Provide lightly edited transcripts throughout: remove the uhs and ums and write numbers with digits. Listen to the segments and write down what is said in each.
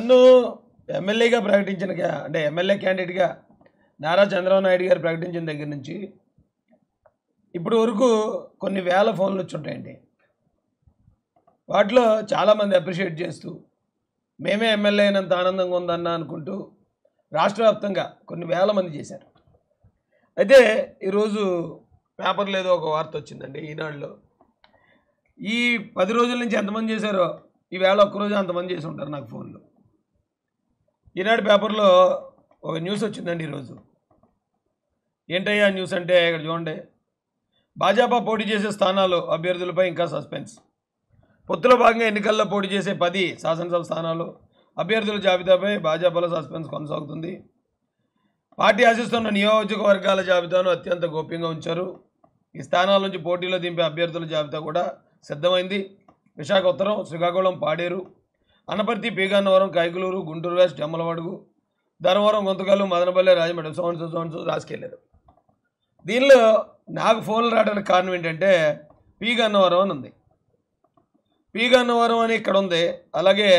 నన్ను ఎమ్మెల్యేగా ప్రకటించిన అంటే ఎమ్మెల్యే క్యాండిడేట్గా నారా చంద్రబాబు నాయుడు గారు ప్రకటించిన దగ్గర నుంచి ఇప్పుడు వరకు కొన్ని వేల ఫోన్లు వచ్చుంటాయండి. వాటిలో చాలామంది అప్రిషియేట్ చేస్తూ మేమే ఎమ్మెల్యే అయినంత ఆనందంగా ఉందన్న అనుకుంటూ రాష్ట్ర వ్యాప్తంగా కొన్ని వేల మంది చేశారు. అయితే ఈరోజు పేపర్లో ఏదో ఒక వార్త వచ్చిందండి ఈనాడులో. ఈ 10 రోజుల నుంచి ఎంతమంది చేశారో ఈవేళ ఒక్కరోజు అంతమంది చేసి ఉంటారు నాకు ఫోన్లో. ఈనాడు పేపర్లో ఒక న్యూస్ వచ్చిందండి ఈరోజు. ఏంటయ్యా న్యూస్ అంటే ఇక్కడ చూడండి. భాజపా పోటీ చేసే స్థానాలు అభ్యర్థులపై ఇంకా సస్పెన్స్. పొత్తులో భాగంగా ఎన్నికల్లో పోటీ చేసే 10 శాసనసభ స్థానాలు అభ్యర్థుల జాబితాపై భాజపాలో సస్పెన్స్ కొనసాగుతుంది. పార్టీ ఆశిస్తున్న నియోజకవర్గాల జాబితాను అత్యంత గోప్యంగా ఉంచారు. ఈ స్థానాల నుంచి పోటీలో దింపే అభ్యర్థుల జాబితా కూడా సిద్ధమైంది. విశాఖ ఉత్తరం, శ్రీకాకుళం, పాడేరు, అనపర్తి, పీగన్నవరం, కైకలూరు, గుంటూరు వెస్ట్, జమ్మలమడుగు, ధర్మవరం, గుంతకల్లు, మదనపల్లి, రాజమండ్రి సోన్స్ రాసుకెళ్ళారు. దీనిలో నాకు ఫోన్లు రావడానికి కారణం ఏంటంటే పీగన్నవరం అని ఉంది. పీగన్నవరం అని ఇక్కడ ఉంది. అలాగే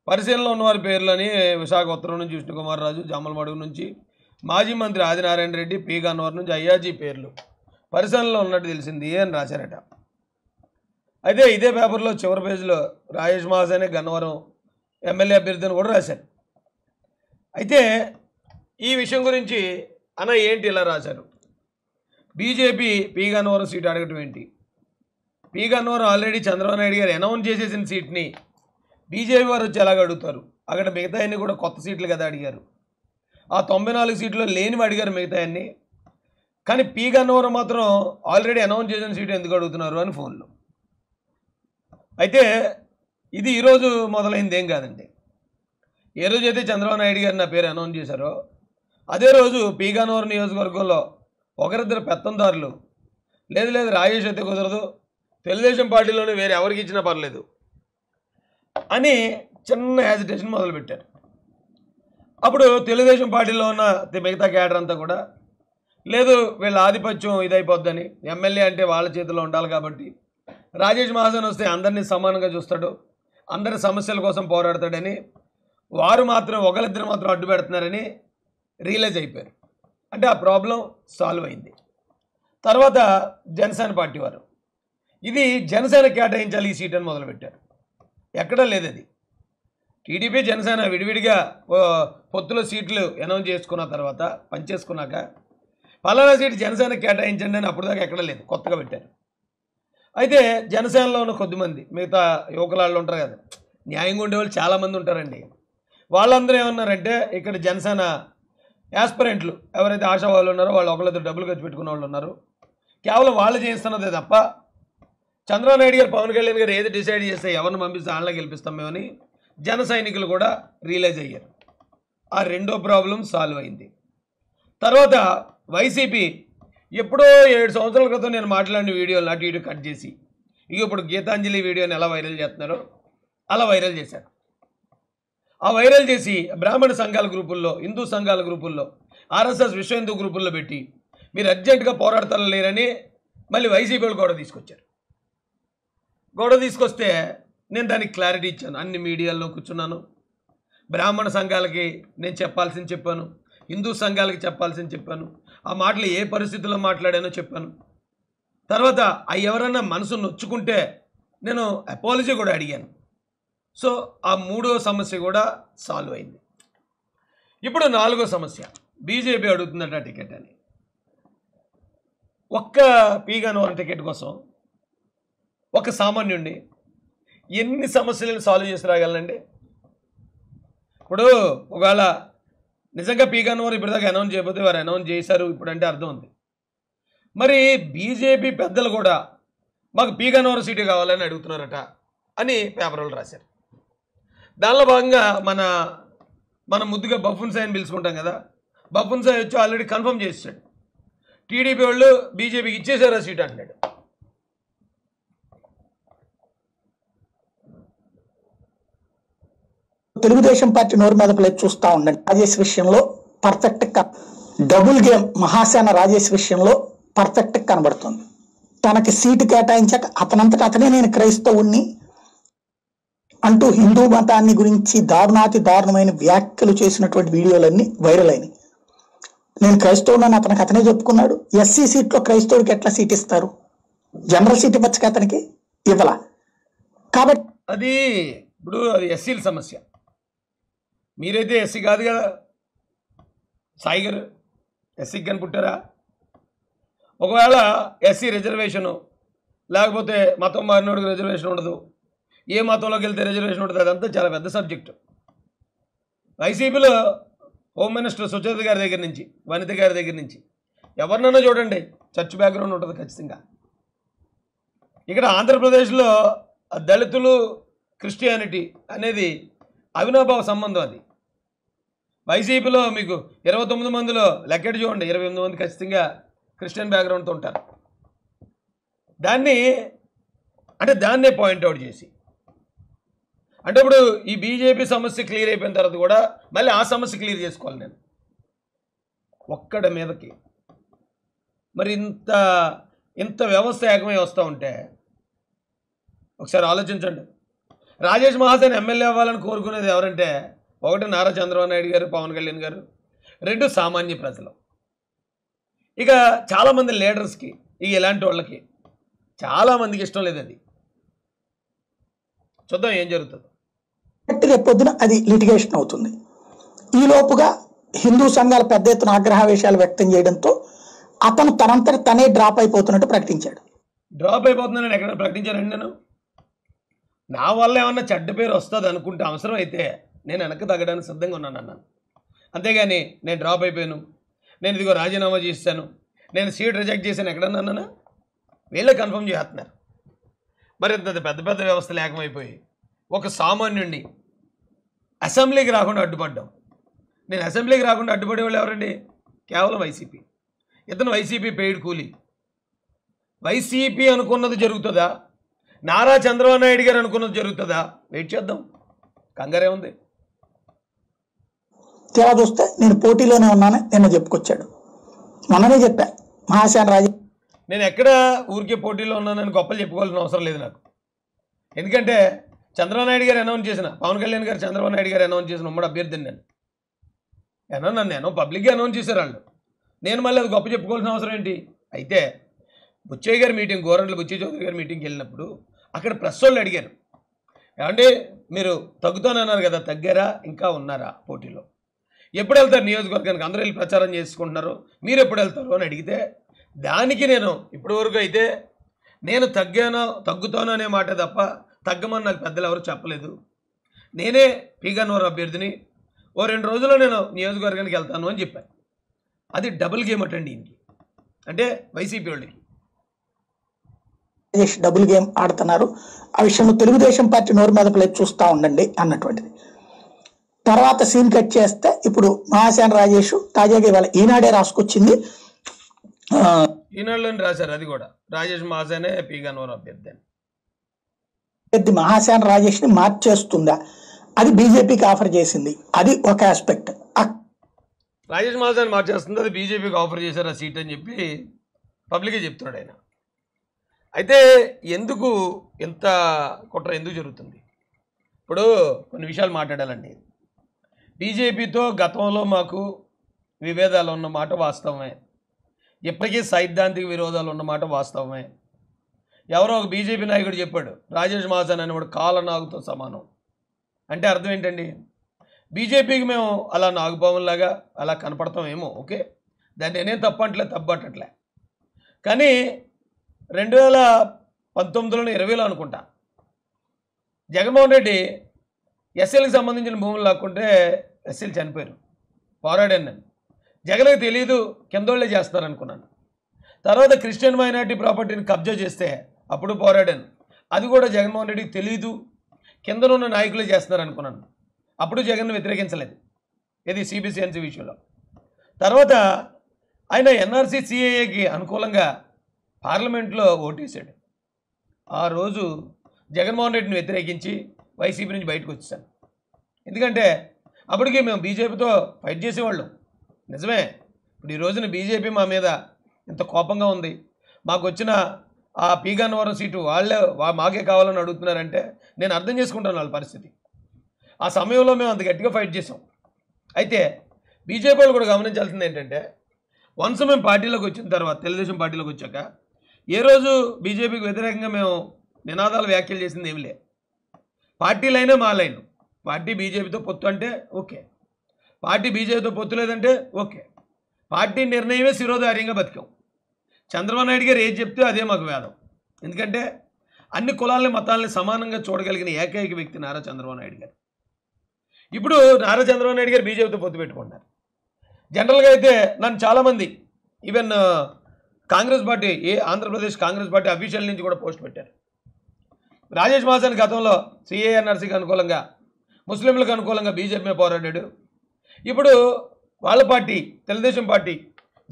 పరిశీలనలో ఉన్నవారి పేర్లని విశాఖ ఉత్తరం నుంచి విష్ణుకుమార్ రాజు, జమ్మలమడుగు నుంచి మాజీ మంత్రి ఆదినారాయణ రెడ్డి, పీగన్నవరం నుంచి అయ్యాజీ పేర్లు పరిశీలనలో ఉన్నట్టు తెలిసింది అని రాశారట. అయితే ఇదే పేపర్లో చివరి పేజీలో రాజేష్ మహాసేనే గన్నవరం ఎమ్మెల్యే అభ్యర్థిని కూడా రాశారు. అయితే ఈ విషయం గురించి అన్న ఏంటి ఇలా రాశారు? బీజేపీ పీగన్నవరం సీటు అడగటం ఏంటి? పీగన్నవరం ఆల్రెడీ చంద్రబాబు నాయుడు గారు అనౌన్స్ చేసేసిన సీట్ని బీజేపీ వారు వచ్చి ఎలాగ అడుగుతారు? అక్కడ మిగతా అన్నీ కూడా కొత్త సీట్లు కదా అడిగారు. ఆ 94 సీట్లు లేనివి అడిగారు మిగతా అన్నీ. కానీ పీగన్నవరం మాత్రం ఆల్రెడీ అనౌన్స్ చేసిన సీటు ఎందుకు అడుగుతున్నారు అని ఫోన్లో. అయితే ఇది ఈరోజు మొదలైంది ఏం కాదండి. ఏ రోజైతే చంద్రబాబు నాయుడు గారు నా పేరు అనౌన్స్ చేశారో అదే రోజు పీగన్నవరం నియోజకవర్గంలో ఒకరిద్దరు పెత్తందారులు లేదు రాజేష్ అయితే కుదరదు, తెలుగుదేశం పార్టీలోనే వేరే ఎవరికి ఇచ్చినా పర్లేదు అని చిన్న హెజిటేషన్ మొదలుపెట్టారు. అప్పుడు తెలుగుదేశం పార్టీలో ఉన్న మిగతా క్యాడర్ అంతా కూడా లేదు వీళ్ళ ఆధిపత్యం ఇదైపోద్దని, ఎమ్మెల్యే అంటే వాళ్ళ చేతిలో ఉండాలి కాబట్టి రాజేష్ మహాసేన్ వస్తే అందరినీ సమానంగా చూస్తాడు, అందరి సమస్యల కోసం పోరాడతాడని వారు మాత్రం ఒకరిద్దరు మాత్రం అడ్డు పెడుతున్నారని రియలైజ్ అయిపోయారు. అంటే ఆ ప్రాబ్లం సాల్వ్ అయింది. తర్వాత జనసేన పార్టీ వారు ఇది జనసేన కేటాయించాలి ఈ సీట్ అని మొదలుపెట్టారు. ఎక్కడా లేదు అది. టీడీపీ జనసేన విడివిడిగా పొత్తులో సీట్లు అనౌన్స్ చేసుకున్న తర్వాత పనిచేసుకున్నాక పలానా సీటు జనసేన కేటాయించండి అని అప్పుడు దాకా ఎక్కడ లేదు, కొత్తగా పెట్టారు. అయితే జనసేనలో ఉన్న కొద్దిమంది మిగతా యువకులాళ్ళు ఉంటారు కదా, న్యాయంగా ఉండేవాళ్ళు చాలామంది ఉంటారండి. వాళ్ళందరూ ఏమన్నారంటే ఇక్కడ జనసేన యాస్పిరెంట్లు ఎవరైతే ఆశావాళ్ళు ఉన్నారో వాళ్ళు ఒకళ్ళిద్దరు డబ్బులు ఖర్చు పెట్టుకున్న వాళ్ళు ఉన్నారు, కేవలం వాళ్ళు చేస్తున్నదే తప్ప చంద్రబాబు నాయుడు గారు పవన్ కళ్యాణ్ గారు ఏది డిసైడ్ చేస్తే ఎవరిని పంపిస్తే వాళ్ళని గెలిపిస్తాం మేమని జన సైనికులు కూడా రియలైజ్ అయ్యారు. ఆ రెండో ప్రాబ్లం సాల్వ్ అయింది. తర్వాత వైసీపీ ఎప్పుడో 7 సంవత్సరాల క్రితం నేను మాట్లాడిన వీడియోలు అటు ఇటు కట్ చేసి ఇప్పుడు గీతాంజలి వీడియోని ఎలా వైరల్ చేస్తున్నారో అలా వైరల్ చేశారు. ఆ వైరల్ చేసి బ్రాహ్మణ సంఘాల గ్రూపుల్లో, హిందూ సంఘాల గ్రూపుల్లో, ఆర్ఎస్ఎస్ విశ్వ హిందూ గ్రూపుల్లో పెట్టి మీరు అర్జెంటుగా పోరాడతారు లేరని మళ్ళీ వైసీపీ వాళ్ళు గొడవ తీసుకొచ్చారు. గొడవ తీసుకొస్తే నేను దానికి క్లారిటీ ఇచ్చాను. అన్ని మీడియాల్లో కూర్చున్నాను. బ్రాహ్మణ సంఘాలకి నేను చెప్పాల్సింది చెప్పాను, హిందూ సంఘాలకి చెప్పాల్సింది చెప్పాను, ఆ మాటలు ఏ పరిస్థితుల్లో మాట్లాడానో చెప్పాను. తర్వాత అవి ఎవరన్నా మనసు నొచ్చుకుంటే నేను అపాలజీ కూడా అడిగాను. సో ఆ 3వ సమస్య కూడా సాల్వ్ అయింది. ఇప్పుడు 4వ సమస్య బీజేపీ అడుగుతుందట టికెట్ అని. ఒక్క పీగన్నవరం టికెట్ కోసం ఒక సామాన్యుడిని ఎన్ని సమస్యలను సాల్వ్ చేసి రాగలనండి? ఇప్పుడు ఒకవేళ నిజంగా పీగన్నవరం ఇప్పటిదాకా అనౌన్స్ చేయకపోతే వారు అనౌన్స్ చేశారు ఇప్పుడు అంటే అర్థం ఉంది. మరి బీజేపీ పెద్దలు కూడా మాకు పీగన్నవరం సీటు కావాలని అడుగుతున్నారట అని పేపర్లు రాశారు. దానిలో భాగంగా మన ముద్దుగా బఫున్ సాయిని పిలుచుకుంటాం కదా, బఫున్ సాయి వచ్చి ఆల్రెడీ కన్ఫర్మ్ చేసాడు టీడీపీ వాళ్ళు బీజేపీకి ఇచ్చేసారు ఆ సీట్ అంటున్నాడు. తెలుగుదేశం పార్టీ నోరు మెదపలేదు చూస్తూ ఉండండి. రాజేష్ విషయంలో perfect double game Mahasena Rajesh విషయంలో పర్ఫెక్ట్ కనబడుతుంది. తనకి సీటు కేటాయించాక అతనంతటా అతనే నేను క్రైస్తవుణ్ణి అంటూ హిందూ మతాన్ని గురించి దారుణాతి దారుణమైన వ్యాఖ్యలు చేసినటువంటి వీడియోలన్నీ వైరల్ అయినాయి. నేను క్రైస్తవులని అతనే చెప్పుకున్నాడు. ఎస్సీ సీట్లో క్రైస్తవుడికి ఎట్లా సీట్ ఇస్తారు? జనరల్ సీట్ ఇవ్వచ్చు అతనికి, ఇవ్వాల. కాబట్టి అది ఇప్పుడు అది ఎస్సీల సమస్య. మీరైతే ఎస్సీ కాదు కదా, సాయి గారు ఎస్సీకి కానీ పుట్టారా? ఒకవేళ ఎస్సీ రిజర్వేషను లేకపోతే మతం మారినోడికి రిజర్వేషన్ ఉండదు, ఏ మతంలోకి వెళ్తే రిజర్వేషన్ ఉంటుంది, అదంతా చాలా పెద్ద సబ్జెక్టు. వైసీపీలో హోమ్ మినిస్టర్ సుచరిత గారి దగ్గర నుంచి, వనిత గారి దగ్గర నుంచి ఎవరినైనా చూడండి చర్చ్ బ్యాక్గ్రౌండ్ ఉంటుంది ఖచ్చితంగా. ఇక్కడ ఆంధ్రప్రదేశ్లో దళితులు క్రిస్టియానిటీ అనేది అవినాభావ సంబంధం. అది వైసీపీలో మీకు 29 మందిలో లెక్కెట్టి చూడండి, 28 మంది ఖచ్చితంగా క్రిస్టియన్ బ్యాక్గ్రౌండ్తో ఉంటారు. దాన్నే పాయింట్అవుట్ చేసి అంటే ఇప్పుడు ఈ బీజేపీ సమస్య క్లియర్ అయిపోయిన తర్వాత కూడా మళ్ళీ ఆ సమస్య క్లియర్ చేసుకోవాలి నేను ఒక్కడ మీదకి. మరి ఇంత వ్యవస్థ ఏకమై వస్తూ ఉంటే ఒకసారి ఆలోచించండి. రాజేష్ మహాసేన్ ఎమ్మెల్యే అవ్వాలని కోరుకునేది ఎవరంటే, ఒకటి నారా చంద్రబాబు నాయుడు గారు, పవన్ కళ్యాణ్ గారు, 2 సామాన్య ప్రజలు. ఇక చాలామంది లీడర్స్కి, ఇలాంటి వాళ్ళకి చాలామందికి ఇష్టం లేదు. అది చూద్దాం ఏం జరుగుతుంది. రేపొద్దున అది లిటిగేషన్ అవుతుంది. ఈ లోపుగా హిందూ సంఘాల పెద్ద ఎత్తున ఆగ్రహావేశాలు వ్యక్తం చేయడంతో అతను తనంతట తనే డ్రాప్ అయిపోతున్నట్టు ప్రకటించాడు. డ్రాప్ అయిపోతుందని ఎక్కడైనా ప్రకటించానండి? నేను నా వల్ల ఏమన్నా చెడ్డ పేరు వస్తుంది అనుకుంటే అవసరం అయితే నేను వెనక్కి తగ్గడానికి సిద్ధంగా ఉన్నాను అన్నాను. అంతేగాని నేను డ్రాప్ అయిపోయాను, నేను ఇదిగో రాజీనామా చేశాను, నేను సీట్ రిజెక్ట్ చేశాను ఎక్కడన్నా అన్నానా? వీళ్ళే కన్ఫర్మ్ చేస్తున్నారు. మరి ఇంత పెద్ద పెద్ద వ్యవస్థలు ఏకమైపోయి ఒక సామాన్యుడిని అసెంబ్లీకి రాకుండా అడ్డుపడ్డాం. నేను అసెంబ్లీకి రాకుండా అడ్డుపడే వాళ్ళు ఎవరండి? కేవలం వైసీపీ. ఇతను వైసీపీ పెయిడ్ కూలీ. వైసీపీ అనుకున్నది జరుగుతుందా? నారా చంద్రబాబు నాయుడు గారు అనుకున్నది జరుగుతుందా? వెయిట్ చేద్దాం, కంగారే ఉంది. తేడా చూస్తే నేను పోటీలోనే ఉన్నానని నిన్న చెప్పుకొచ్చాడు. మొన్ననే చెప్పా, మహాసేన రాజు నేను ఎక్కడ ఊరికే పోటీలో ఉన్నానని గొప్పలు చెప్పుకోవాల్సిన అవసరం లేదు నాకు. ఎందుకంటే చంద్రబాబు నాయుడు గారు అనౌన్స్ చేసిన, పవన్ కళ్యాణ్ గారు చంద్రబాబు నాయుడు గారు అనౌన్స్ చేసిన ఉమ్మడి అభ్యర్థిని నేను పబ్లిక్గా అనౌన్స్ చేశారు వాళ్ళు. నేను మళ్ళీ అది గొప్ప చెప్పుకోవాల్సిన అవసరం ఏంటి? అయితే బుచ్చయ్య గారి మీటింగ్, గోరంట్ల బుచ్చయ్య చౌదరి గారి మీటింగ్కి వెళ్ళినప్పుడు అక్కడ ప్రెస్ వాళ్ళు అడిగారు, ఏమంటే మీరు తగ్గుతానన్నారు కదా, తగ్గారా ఇంకా ఉన్నారా పోటీలో? ఎప్పుడు వెళ్తారు నియోజకవర్గానికి? అందరూ వెళ్ళి ప్రచారం చేసుకుంటున్నారు, మీరు ఎప్పుడు వెళ్తారు అని అడిగితే, దానికి నేను ఇప్పటివరకు అయితే నేను తగ్గుతాను అనే మాట తప్ప తగ్గమని నాకు పెద్దలు ఎవరు చెప్పలేదు. నేనే పీగన్నవరం అభ్యర్థిని, ఓ 2 రోజుల్లో నేను నియోజకవర్గానికి వెళ్తాను అని చెప్పాను. అది డబుల్ గేమ్ అటండి ఇంటి, అంటే వైసీపీ వాళ్ళకి డబుల్ గేమ్ ఆడుతున్నారు. ఆ విషయంలో తెలుగుదేశం పార్టీ నోరు మీద ప్లేట్ చూస్తూ ఉండండి అన్నటువంటిది. తర్వాత సీన్ కట్ చేస్తే ఇప్పుడు మహాసేన రాజేష్ తాజాగా ఇవాళ ఈనాడే రాసుకొచ్చింది, ఈనాడులోని రాశారు, అది కూడా రాజేష్ మహాసేనే పీగన్నవరం అభ్యర్థి. మహాసేన రాజేష్ ని మార్చేస్తుందా? అది బీజేపీకి ఆఫర్ చేసింది, అది ఒక ఆస్పెక్ట్. రాజేష్ మహాసేన్ మార్చేస్తుంది, అది బీజేపీకి ఆఫర్ చేశారు ఆ సీట్ అని చెప్పి పబ్లిక్గా చెప్తున్నాడు ఆయన. అయితే ఎందుకు ఎంత కుట్ర ఎందుకు జరుగుతుంది? ఇప్పుడు కొన్ని విషయాలు మాట్లాడాలండి. బీజేపీతో గతంలో మాకు విభేదాలు ఉన్నమాట వాస్తవమే, ఇప్పటికీ సైద్ధాంతిక విరోధాలు ఉన్నమాట వాస్తవమే. ఎవరో ఒక బీజేపీ నాయకుడు చెప్పాడు, రాజేష్ మహాసేన్ అనేవాడు కాలనాగుతో సమానం. అంటే అర్థం ఏంటండి? బీజేపీకి మేము అలా నాగుపాములాగా అలా కనపడతామేమో, ఓకే, దాన్ని నేనేం తప్పట్లే. కానీ 2019 20లో అనుకుంటా జగన్మోహన్ రెడ్డి ఎస్సీలకు సంబంధించిన భూములు లాక్కుంటే ఎస్సీలు చనిపోయారు, పోరాడాను నేను. జగన్కి తెలియదు, కిందోళ్ళే చేస్తారనుకున్నాను. తర్వాత క్రిస్టియన్ మైనారిటీ ప్రాపర్టీని కబ్జా చేస్తే అప్పుడు పోరాడాను, అది కూడా జగన్మోహన్ రెడ్డికి తెలియదు, కిందనున్న నాయకులే చేస్తున్నారు అనుకున్నాను. అప్పుడు జగన్ను వ్యతిరేకించలేదు, ఇది సిబిసిఎన్సి విషయంలో. తర్వాత ఆయన ఎన్ఆర్సీ సిఏఏకి అనుకూలంగా పార్లమెంట్లో ఓటేశాడు. ఆ రోజు జగన్మోహన్ రెడ్డిని వ్యతిరేకించి వైసీపీ నుంచి బయటకు వచ్చేసాను. ఎందుకంటే అప్పటికి మేము బీజేపీతో ఫైట్ చేసేవాళ్ళం, నిజమే. ఇప్పుడు ఈ రోజున బీజేపీ మా మీద ఇంత కోపంగా ఉంది, మాకు వచ్చిన ఆ పి గన్నవరం సీటు వాళ్ళే మాకే కావాలని అడుగుతున్నారంటే నేను అర్థం చేసుకుంటాను వాళ్ళ పరిస్థితి. ఆ సమయంలో మేము అంత గట్టిగా ఫైట్ చేసాం. అయితే బీజేపీ వాళ్ళు కూడా గమనించాల్సింది ఏంటంటే, వన్స్ మేము పార్టీలోకి వచ్చిన తర్వాత, తెలుగుదేశం పార్టీలోకి వచ్చాక ఏ రోజు బీజేపీకి వ్యతిరేకంగా మేము నినాదాలు వ్యాఖ్యలు చేసింది ఏమి లే. పార్టీ లైనే మా లైన్. పార్టీ బీజేపీతో పొత్తు అంటే ఓకే, పార్టీ బీజేపీతో పొత్తు లేదంటే ఓకే. పార్టీ నిర్ణయమే శిరోధార్యంగా బతికాం. చంద్రబాబు నాయుడు గారు ఏది చెప్తే అదే మాకు వేదం. ఎందుకంటే అన్ని కులాలని మతాలని సమానంగా చూడగలిగిన ఏకైక వ్యక్తి నారా చంద్రబాబు నాయుడు గారు. ఇప్పుడు నారా చంద్రబాబు నాయుడు గారు బీజేపీతో పొత్తు పెట్టుకుంటారు. జనరల్గా అయితే నన్ను చాలామంది even Congress party Andhra Pradesh Congress party official నుంచి కూడా పోస్ట్ పెట్టారు. రాజేష్ మాసాన్ గతంలో సిఏఎన్ఆర్సీకి అనుకూలంగా, ముస్లింలకు అనుకూలంగా బీజేపీ పోరాడాడు. ఇప్పుడు వాళ్ళ పార్టీ తెలుగుదేశం పార్టీ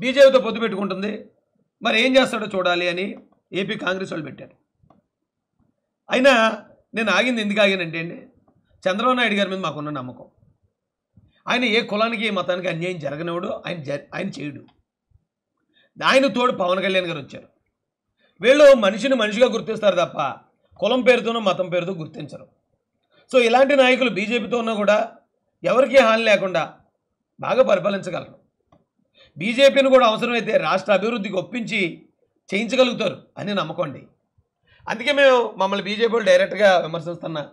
బీజేపీతో పొత్తు పెట్టుకుంటుంది, మరి ఏం చేస్తాడో చూడాలి అని ఏపీ కాంగ్రెస్ వాళ్ళు పెట్టారు. అయినా నేను ఆగింది ఎందుకు ఆగానంటే అండి, చంద్రబాబు నాయుడు గారి మీద మాకున్న నమ్మకం. ఆయన ఏ కులానికి ఏ మతానికి అన్యాయం జరగనివాడు, ఆయన చేయడు. ఆయన తోడు పవన్ కళ్యాణ్ గారు వచ్చారు. వీళ్ళు మనిషిని మనిషిగా గుర్తిస్తారు తప్ప కులం పేరుతోనో మతం పేరుతో గుర్తించరు. సో ఇలాంటి నాయకులు బీజేపీతో ఉన్నా కూడా ఎవరికీ హాని లేకుండా బాగా పరిపాలించగలరు. బీజేపీని కూడా అవసరమైతే రాష్ట్ర అభివృద్ధికి ఒప్పించి చేయించగలుగుతారు అని నమ్మకండి. అందుకే మేము మమ్మల్ని బీజేపీ వాళ్ళు డైరెక్ట్గా విమర్శిస్తున్నా,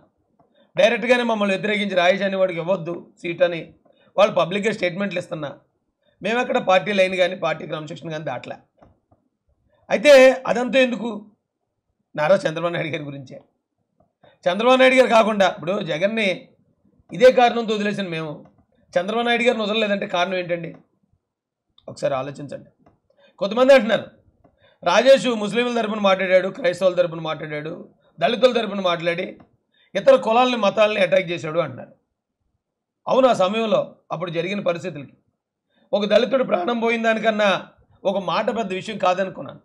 డైరెక్ట్గానే మమ్మల్ని వ్యతిరేకించి రాజేష్ అనే వాడికి ఇవ్వద్దు సీట్ అని వాళ్ళు పబ్లిక్గా స్టేట్మెంట్లు ఇస్తున్నా. మేము ఎక్కడ పార్టీ లైన్ కానీ పార్టీ క్రమశిక్షణ కానీ దాట్లే. అయితే అదంతా ఎందుకు, నారా చంద్రబాబు నాయుడు గారి గురించే. చంద్రబాబు నాయుడు గారు కాకుండా ఇప్పుడు జగన్ని ఇదే కారణంతో వదిలేసిన మేము చంద్రబాబు నాయుడు గారిని వదలలేదంటే కారణం ఏంటండి ఒకసారి ఆలోచించండి. కొంతమంది అంటున్నారు రాజేష్ ముస్లింల తరపున మాట్లాడాడు, క్రైస్తవుల తరపున మాట్లాడాడు, దళితుల తరపున మాట్లాడి ఇతర కులాలని మతాలని అటాక్ చేశాడు అంటున్నారు. అవును, ఆ సమయంలో అప్పుడు జరిగిన పరిస్థితులకి ఒక దళితుడు ప్రాణం పోయిన దానికన్నా ఒక మాట పెద్ద విషయం కాదనుకున్నాను.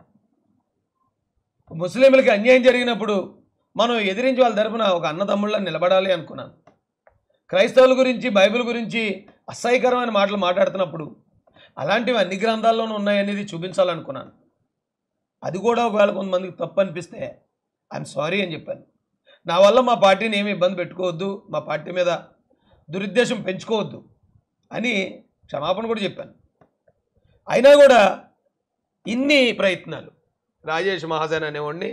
ముస్లింలకి అన్యాయం జరిగినప్పుడు మనం ఎదిరించి వాళ్ళ తరపున ఒక అన్నదమ్ముళ్ళ నిలబడాలి అనుకున్నాను. క్రైస్తవుల గురించి బైబిల్ గురించి అసహ్యకరమైన మాటలు మాట్లాడుతున్నప్పుడు అలాంటివి అన్ని గ్రంథాల్లోనూ ఉన్నాయనేది చూపించాలనుకున్నాను. అది కూడా ఒకవేళ కొంతమందికి తప్పు అనిపిస్తే ఐఎమ్ సారీ అని చెప్పాను. నా వల్ల మా పార్టీని ఏమి ఇబ్బంది పెట్టుకోవద్దు, మా పార్టీ మీద దురుద్దేశం పెంచుకోవద్దు అని క్షమాపణ కూడా చెప్పాను. అయినా కూడా ఇన్ని ప్రయత్నాలు రాజేష్ మహాజన్ అనేవాడిని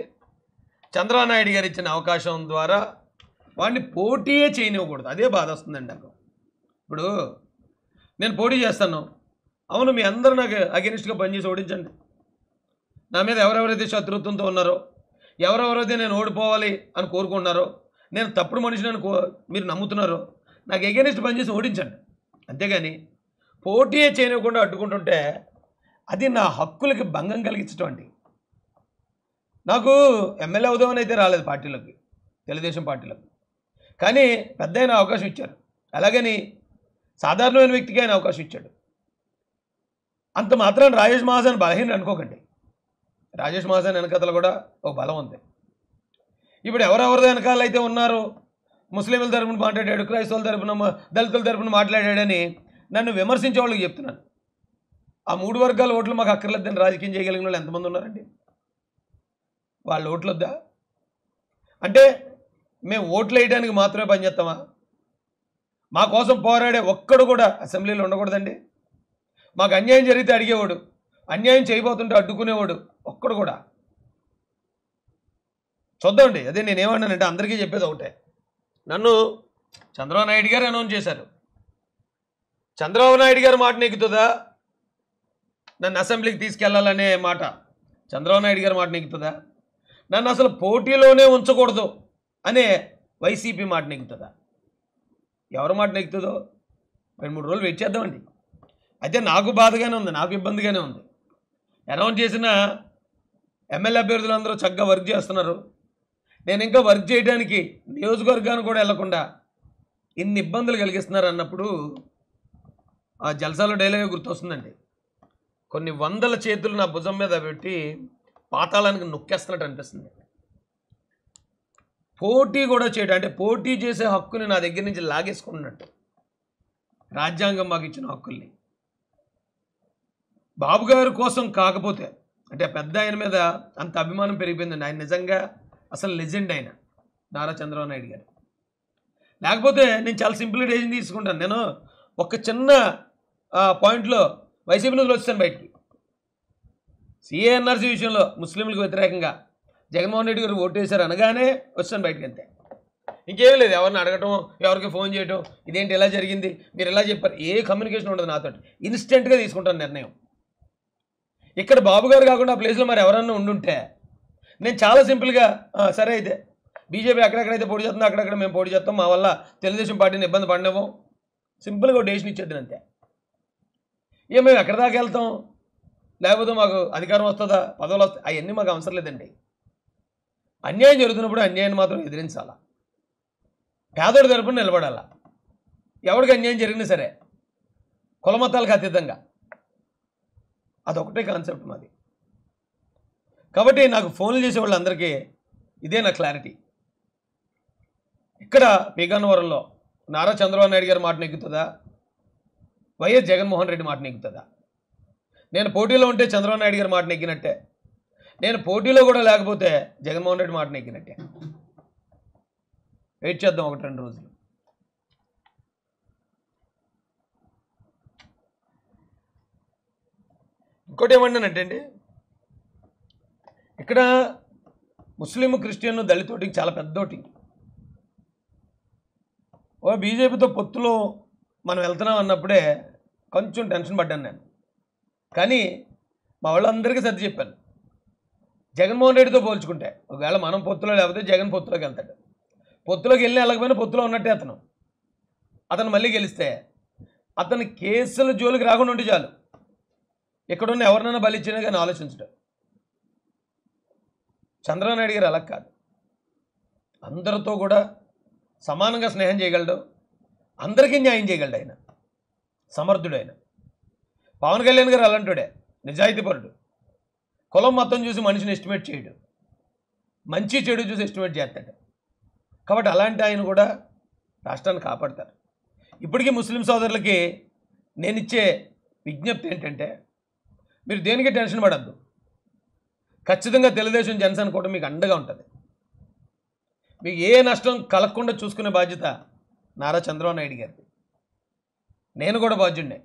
చంద్రబాబు నాయుడు గారు ఇచ్చిన అవకాశం ద్వారా వాడిని పోటీయే చేయనివ్వకూడదు. అదే బాధ వస్తుందండి నాకు. ఇప్పుడు నేను పోటీ చేస్తాను, అవును మీ అందరూ నాకు అగెనిస్ట్గా పనిచేసి ఓడించండి. నా మీద ఎవరెవరైతే శత్రుత్వంతో ఉన్నారో, ఎవరెవరైతే నేను ఓడిపోవాలి అని కోరుకుంటున్నారో, నేను తప్పుడు మనిషిని అని మీరు నమ్ముతున్నారో, నాకు అగెనిస్ట్ పనిచేసి ఓడించండి. అంతేగాని పోటీయే చేయనివ్వకుండా అడ్డుకుంటుంటే అది నా హక్కులకి భంగం కలిగించడం అండి. నాకు ఎమ్మెల్యే అవుదామని అయితే రాలేదు పార్టీలోకి, తెలుగుదేశం పార్టీలోకి. కానీ పెద్ద ఆయన అవకాశం ఇచ్చారు, అలాగని సాధారణమైన వ్యక్తికి ఆయన అవకాశం ఇచ్చాడు. అంత మాత్రం రాజేష్ మహాజన్ బలహీన అనుకోకండి. రాజేష్ మహాజన్ వెనకతలు కూడా ఒక బలం ఉంది. ఇప్పుడు ఎవరెవరిదో వెనకాల అయితే ఉన్నారో, ముస్లింల తరపున మాట్లాడాడు, క్రైస్తవుల తరపున, దళితుల తరపున మాట్లాడాడని నన్ను విమర్శించే వాళ్ళకి చెప్తున్నాను. ఆ 3 వర్గాల ఓట్లు మాకు అక్కర్లేదని రాజకీయం చేయగలిగిన వాళ్ళు ఎంతమంది ఉన్నారండి? వాళ్ళ ఓట్లు వద్దా అంటే మేము ఓట్లు వేయడానికి మాత్రమే పనిచేస్తామా? మా కోసం పోరాడే ఒక్కడు కూడా అసెంబ్లీలో ఉండకూడదండి. మాకు అన్యాయం జరిగితే అడిగేవాడు, అన్యాయం చేయబోతుంటే అడ్డుకునేవాడు ఒక్కడు కూడా. చూద్దామండి. అదే నేనేమన్నానంటే అందరికీ చెప్పేది ఒకటే, నన్ను చంద్రబాబు నాయుడు గారు అనౌన్స్ చేశారు. చంద్రబాబు నాయుడు గారి మాట నెక్కుతుందా? నన్ను అసెంబ్లీకి తీసుకెళ్లాలనే మాట చంద్రబాబు నాయుడు గారి మాట నెక్కుతుందా? నన్ను అసలు పోటీలోనే ఉంచకూడదు అనే వైసీపీ మాట నెక్కుతుందా? ఎవరి మాట నెక్కుతుందో 2-3 రోజులు వెయిట్ చేద్దామండి. అయితే నాకు బాధగానే ఉంది, నాకు ఇబ్బందిగానే ఉంది. అనౌన్స్ చేసిన ఎమ్మెల్యే అభ్యర్థులు అందరూ చక్కగా వర్క్ చేస్తున్నారు. నేను ఇంకా వర్క్ చేయడానికి నియోజకవర్గానికి కూడా వెళ్లకుండా ఇన్ని ఇబ్బందులు కలిగిస్తున్నారు అన్నప్పుడు ఆ జల్సాలో డైలాగే గుర్తొస్తుందండి. కొన్ని వందల చేతులు నా భుజం మీద పెట్టి పాతాళానికి నొక్కేస్తున్నట్టు అనిపిస్తుంది. పోటీ కూడా చేయడం అంటే పోటీ చేసే హక్కుని నా దగ్గర నుంచి లాగేసుకున్నట్టు. రాజ్యాంగం మాకు ఇచ్చిన హక్కుల్ని బాబు గారి కోసం కాకపోతే, అంటే ఆ పెద్ద ఆయన మీద అంత అభిమానం పెరిగిపోయిందండి. ఆయన నిజంగా అసలు లెజెండ్ ఆయన నారా చంద్రబాబు నాయుడు గారు. లేకపోతే నేను చాలా సింపుల్ డెసిషన్ తీసుకుంటాను. నేను ఒక చిన్న పాయింట్లో వైసీపీ నుంచి వచ్చాను బయటికి. సిఏఎన్ఆర్సీ విషయంలో ముస్లింలకు వ్యతిరేకంగా జగన్మోహన్ రెడ్డి గారు ఓటు వేశారు అనగానే వచ్చాను బయటికి, అంతే. ఇంకేం లేదు. ఎవరిని అడగటం, ఎవరికి ఫోన్ చేయటం, ఇదేంటి ఇలా జరిగింది, మీరు ఎలా చెప్పారు, ఏ కమ్యూనికేషన్ ఉండదు నాతో. ఇన్స్టెంట్గా తీసుకుంటాను నిర్ణయం. ఇక్కడ బాబు గారు కాకుండా ఆ ప్లేస్లో మరి ఎవరన్నా ఉండుంటే నేను చాలా సింపుల్గా సరే అయితే బీజేపీ ఎక్కడెక్కడైతే పోటీ చేస్తుందో అక్కడక్కడ మేము పోటీ చేస్తాం, మా వల్ల తెలుగుదేశం పార్టీని ఇబ్బంది పడినాము, సింపుల్గా ఒక డెసిషన్ ఇచ్చేద్దాం అంతే. మేము ఎక్కడి దాకా వెళ్తాం, లేకపోతే మాకు అధికారం వస్తుందా, పదవులు వస్తాయి, అవన్నీ మాకు అవసరం లేదండి. అన్యాయం జరుగుతున్నప్పుడు అన్యాయాన్ని మాత్రం ఎదిరించాలా, పేదోడి తరపున నిలబడాలా. ఎవరికి అన్యాయం జరిగినా సరే కులమతాలకు అతీతంగా, అదొకటే కాన్సెప్ట్ మాది. కాబట్టి నాకు ఫోన్లు చేసే వాళ్ళందరికీ ఇదే నా క్లారిటీ. ఇక్కడ పీగన్నవరంలో నారా చంద్రబాబు నాయుడు గారి మాట నెగ్గుతుందా, వైఎస్ జగన్మోహన్ రెడ్డి మాట నెగ్గుతుందా? నేను పోటీలో ఉంటే చంద్రబాబు నాయుడు గారి మాట నెగ్గినట్టే, నేను పోటీలో కూడా లేకపోతే జగన్మోహన్ రెడ్డి మాట నెగ్గినట్టే. వెయిట్ చేద్దాం 1-2 రోజులు. ఇంకోటి ఏమన్నానంటే అండి, ఇక్కడ ముస్లిం క్రిస్టియన్ దళిత ఓటింగ్ చాలా పెద్ద ఓటింగ్. బీజేపీతో పొత్తులో మనం వెళ్తున్నాం అన్నప్పుడే కొంచెం టెన్షన్ పడ్డాను నేను. కానీ మా వాళ్ళందరికీ సర్ది చెప్పాను, జగన్మోహన్ రెడ్డితో పోల్చుకుంటే ఒకవేళ మనం పొత్తులో లేకపోతే జగన్ పొత్తులోకి వెళ్తాడు. పొత్తులోకి వెళ్ళినా వెళ్ళకపోయినా పొత్తులో ఉన్నట్టే అతను మళ్ళీ గెలిస్తే అతని కేసుల జోలికి రాకుండా ఉంటే చాలు. ఎక్కడున్న ఎవరినైనా బలిచ్చినా కానీ ఆలోచించడం. చంద్రబాబు నాయుడు గారు అలా కాదు, అందరితో కూడా సమానంగా స్నేహం చేయగలడు, అందరికీ న్యాయం చేయగలడు. ఆయన సమర్థుడు. ఆయన పవన్ కళ్యాణ్ గారు అలాంటివాడే, నిజాయితీపరుడు. కులం మొత్తం చూసి మనిషిని ఎస్టిమేట్ చేయడు, మంచి చెడు చూసి ఎస్టిమేట్ చేస్తాడు. కాబట్టి అలాంటి ఆయన కూడా రాష్ట్రాన్ని కాపాడతారు. ఇప్పటికీ ముస్లిం సోదరులకి నేను ఇచ్చే విజ్ఞప్తి ఏంటంటే, మీరు దేనికి టెన్షన్ పడద్దు. ఖచ్చితంగా తెలుగుదేశం జనసేన కూడా మీకు అండగా ఉంటుంది. మీకు ఏ నష్టం కలగకుండా చూసుకునే బాధ్యత నారా చంద్రబాబు నాయుడు గారిది. నేను కూడా బాధ్యుడినే.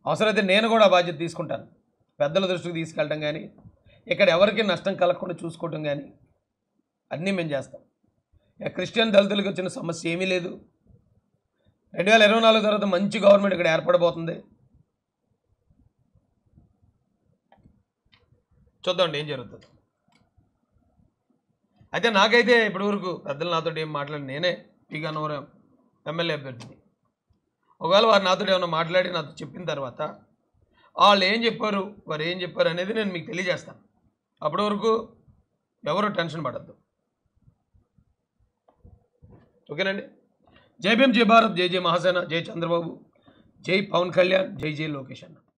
అవసరమైతే నేను కూడా బాధ్యత తీసుకుంటాను. పెద్దల దృష్టికి తీసుకెళ్ళటం కానీ, ఇక్కడ ఎవరికి నష్టం కలగకుండా చూసుకోవటం కానీ అన్నీ మేము చేస్తాం. క్రిస్టియన్ దళితులకు వచ్చిన సమస్య ఏమీ లేదు. 2024 తర్వాత మంచి గవర్నమెంట్ ఇక్కడ ఏర్పడబోతుంది. చూద్దామండి ఏం జరుగుతుంది. అయితే నాకైతే ఇప్పటివరకు పెద్దలు నాతో ఏం మాట్లాడి, నేనే పీగన్నవరం ఎమ్మెల్యే అభ్యర్థిని. ఒకవేళ వారు నాతో ఏమైనా మాట్లాడి నాతో చెప్పిన తర్వాత వాళ్ళు ఏం చెప్పారు, వారు ఏం చెప్పారు అనేది నేను మీకు తెలియజేస్తాను. అప్పటి వరకు ఎవరు టెన్షన్ పడద్దు. ఓకేనండి. జై భీమ్, జై భారత్, జై జై మహాసేన, జై చంద్రబాబు, జై పవన్ కళ్యాణ్, జై జై లోకేష్ అన్న.